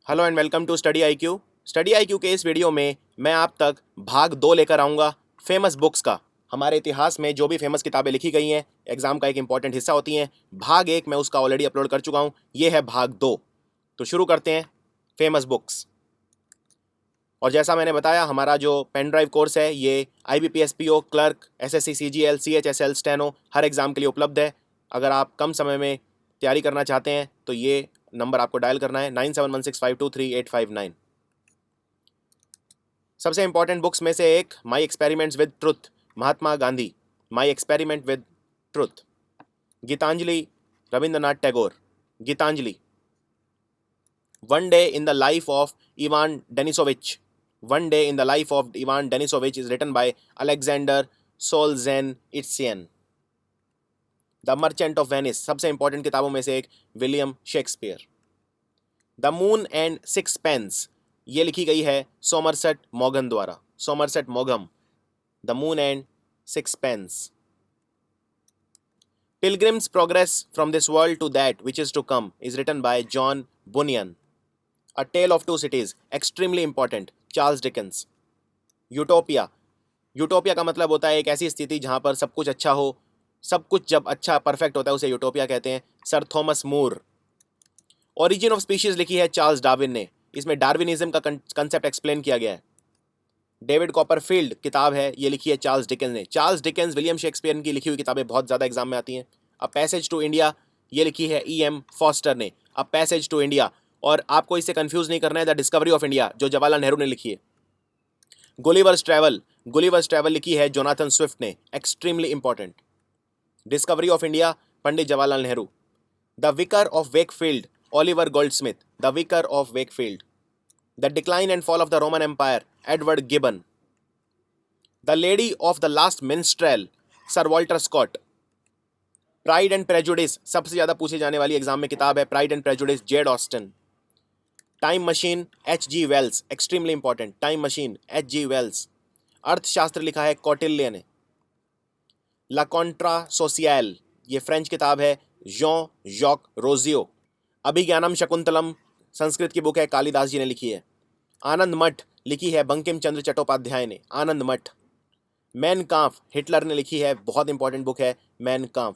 Hello and welcome to study I Q. Study I Q के इस video में मैं आप तक भाग 2 लेकर आऊँगा फेमस बुक्स का। हमारे इतिहास में जो भी फेमस किताबें लिखी गई हैं, एग्जाम का एक इंपॉर्टेंट हिस्सा होती हैं। भाग 1 मैं उसका ऑलरेडी अपलोड कर चुका हूँ, ये है भाग 2। तो शुरू करते हैं फेमस बुक्स। और जैसा मैंने बताया, हमारा जो पेन ड्राइव कोर्स है ये IBPS PO, clerk, SSC CGL, CHSL, steno हर एग्ज़ाम के लिए उपलब्ध है। अगर आप कम समय में तैयारी करना चाहते हैं तो ये नंबर आपको डायल करना है 9716523859। सबसे इंपॉर्टेंट बुक्स में से एक my experiments with truth, Mahatma Gandhi, my experiment with truth. Gitanjali, Rabindranath Tagore, Gitanjali. One day in the life of Ivan Denisovich, one day in the life of Ivan Denisovich is written by Alexander Solzhenitsyn. The merchant of Venice, सबसे important किताबों में से एक, William Shakespeare. The moon and sixpence, ये लिखी गई है Somerset मॉगन द्वारा, सोमरसेट मॉगम। The moon and sixpence. Pilgrim's progress from this world to that which is to come is written by John Bunyan. A tale of two cities, extremely important, Charles Dickens. Utopia, Utopia का मतलब होता है एक ऐसी स्थिति जहां पर सब कुछ अच्छा हो, सब कुछ जब अच्छा परफेक्ट होता है उसे यूटोपिया कहते हैं, sir Thomas More. Origin of species लिखी है चार्ल्स डार्विन ने, इसमें डार्विनिज्म का कंसेप्ट एक्सप्लेन किया गया है। डेविड कॉपरफील्ड किताब है, ये लिखी है चार्ल्स डिकेंस ने। चार्ल्स डिकेंस, विलियम शेक्सपियर की लिखी हुई किताबें बहुत ज़्यादा एग्जाम में आती हैं। अ पैसेज टू इंडिया, ये लिखी है EM फॉस्टर ने, अ पैसेज टू इंडिया। और आपको इससे कंफ्यूज नहीं करना है द डिस्कवरी ऑफ इंडिया, जो जवाहरलाल नेहरू ने लिखी है। गुलिवर्स ट्रैवल, गुलिवर्स ट्रैवल लिखी है जोनाथन स्विफ्ट ने, extremely important. Discovery of India, Pandit Jawaharlal Nehru. The vicar of Wakefield, Oliver Goldsmith, the vicar of Wakefield. The decline and fall of the Roman empire, Edward Gibbon. The lady of the last minstrel, sir Walter Scott. Pride and prejudice, सबसे ज्यादा पूछी जाने वाली exam में किताब है pride and prejudice, Jane Austen. Time machine, H.G. Wells, extremely important, time machine, H.G. Wales. अर्थशास्त्र लिखा है कौटिल्य ने। ला कॉन्ट्रा सोसियल, ये फ्रेंच किताब है, जॉन जॉक रोजियो। अभिज्ञानम शकुंतलम, संस्कृत की बुक है, कालिदास जी ने लिखी है। आनंद मठ लिखी है बंकिम चंद्र चट्टोपाध्याय ने, आनंद मठ। मैन कांफ, हिटलर ने लिखी है, बहुत इंपॉर्टेंट बुक है Mein Kampf.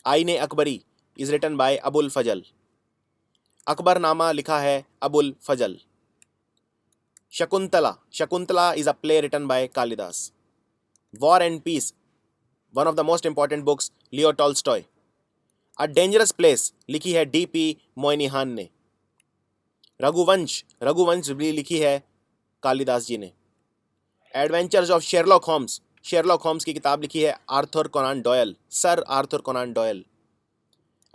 Ain Akbari is written by Abul Fazl, Akbarnama लिखा है Abul Fazl. Shakuntala, Shakuntala is a play written by Kalidasa. War and peace, one of the most important books, Leo Tolstoy. A dangerous place लिखी है D.P. मोइनिहान ने। रघुवंश, रघुवंश भी लिखी है कालिदास जी ने। Adventures of Sherlock Holmes, Sherlock Holmes की किताब लिखी है Arthur Conan Doyle, sir Arthur Conan Doyle.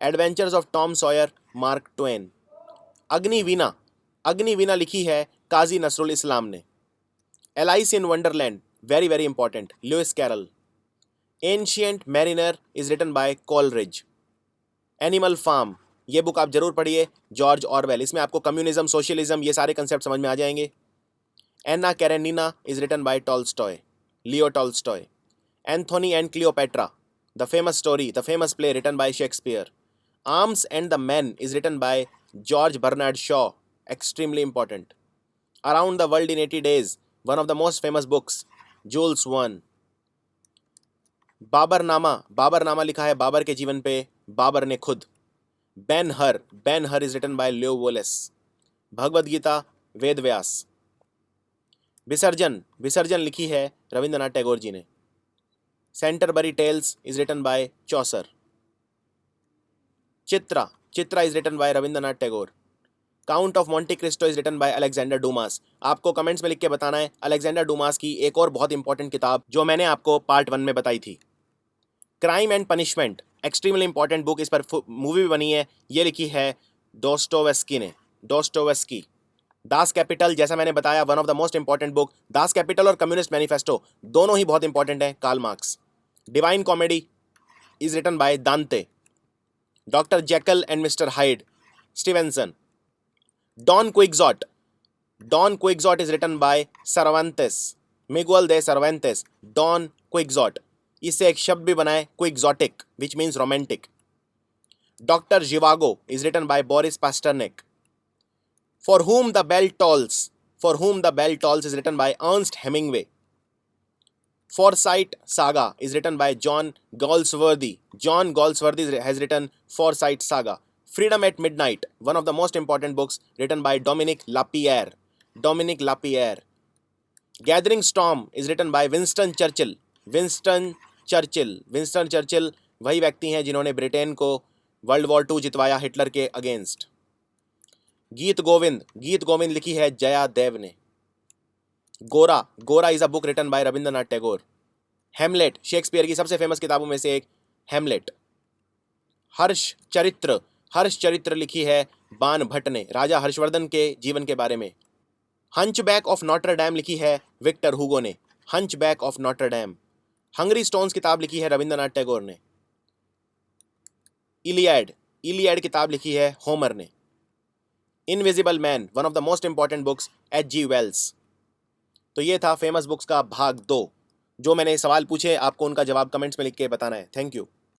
Adventures of Tom Sawyer, Mark Twain. Agniveena, Agniveena लिखी है काजी नसरुल इस्लाम ने। Alice in Wonderland, very very important, Lewis Carroll. Ancient mariner is written by Coleridge. Animal farm, ये book आप जरूर पढ़िए, जॉर्ज ऑरवेल। इसमें आपको communism, socialism, ये सारे कंसेप्ट समझ में आ जाएंगे। Anna Karenina is written by Tolstoy, Leo Tolstoy. Anthony and Cleopatra, the famous story, the famous play written by Shakespeare. Arms and the man is written by George Bernard Shaw, extremely important. Around the world in 80 days, one of the most famous books, Jules Verne. Baburnama, Baburnama लिखा है बाबर के जीवन पे, बाबर ने खुद। Ben Hur, Ben Hur is written by Lew Wallace. Bhagavad Gita, Ved Vyas. Visarjan, Visarjan लिखी है रविंद्रनाथ टैगोर जी ने। Canterbury tales is written by Chaucer. Chitra, Chitra is written by Rabindranath Tagore. Count of Monte Cristo is written by Alexander Dumas. आपको कमेंट्स में लिख के बताना है अलेक्जेंडर डूमास की एक और बहुत इंपॉर्टेंट किताब जो मैंने आपको पार्ट 1 में बताई थी, crime and punishment, extremely important book, इस पर मूवी भी बनी है, ये लिखी है डोस्टोवेस्की ने, डोस्टोवेस्की। दास कैपिटल, जैसा मैंने बताया, one of the most important book, Das Kapital और कम्युनिस्ट मैनिफेस्टो दोनों ही बहुत इंपॉर्टेंट हैं, Karl Marx. Divine comedy is written by Dante. Doctor Jekyll and Mister Hyde, Stevenson. Don Quixote, Don Quixote is written by Cervantes, Miguel de Cervantes, Don Quixote. इससे एक शब्द भी बनाए, quixotic, which means romantic. Doctor Zhivago is written by Boris Pasternak. For whom the bell tolls, for whom the bell tolls is written by Ernest Hemingway. Forsyte Saga is written by John Galsworthy. John Galsworthy has written Forsyte Saga. Freedom at Midnight, one of the most important books written by Dominic Lapierre. Dominic Lapierre. Gathering Storm is written by Winston Churchill. Winston Churchill. Winston Churchill वही व्यक्ति हैं जिन्होंने Britain को world war 2 जितवाया Hitler के against. Geet Govind लिखी है Jayadev ने. Gora is a book written by Rabindranath Tagore. Hamlet, Shakespeare की सबसे फेमस किताबों में से एक हेमलेट. हर्ष चरित्र लिखी है बान भट्ट ने, राजा हर्षवर्धन के जीवन के बारे में. हंचबैक ऑफ नॉटर डैम लिखी है विक्टर हुगो ने. Hunchback of Notre Dame. Hungry stones किताब लिखी है रविंद्रनाथ टैगोर ने. इलियड किताब लिखी है होमर ने. Invisible man, one of the most important books, H.G. Wells. तो ये था फेमस बुक्स का भाग 2. जो मैंने सवाल पूछे आपको उनका जवाब कमेंट्स में लिख के बताना है. Thank you.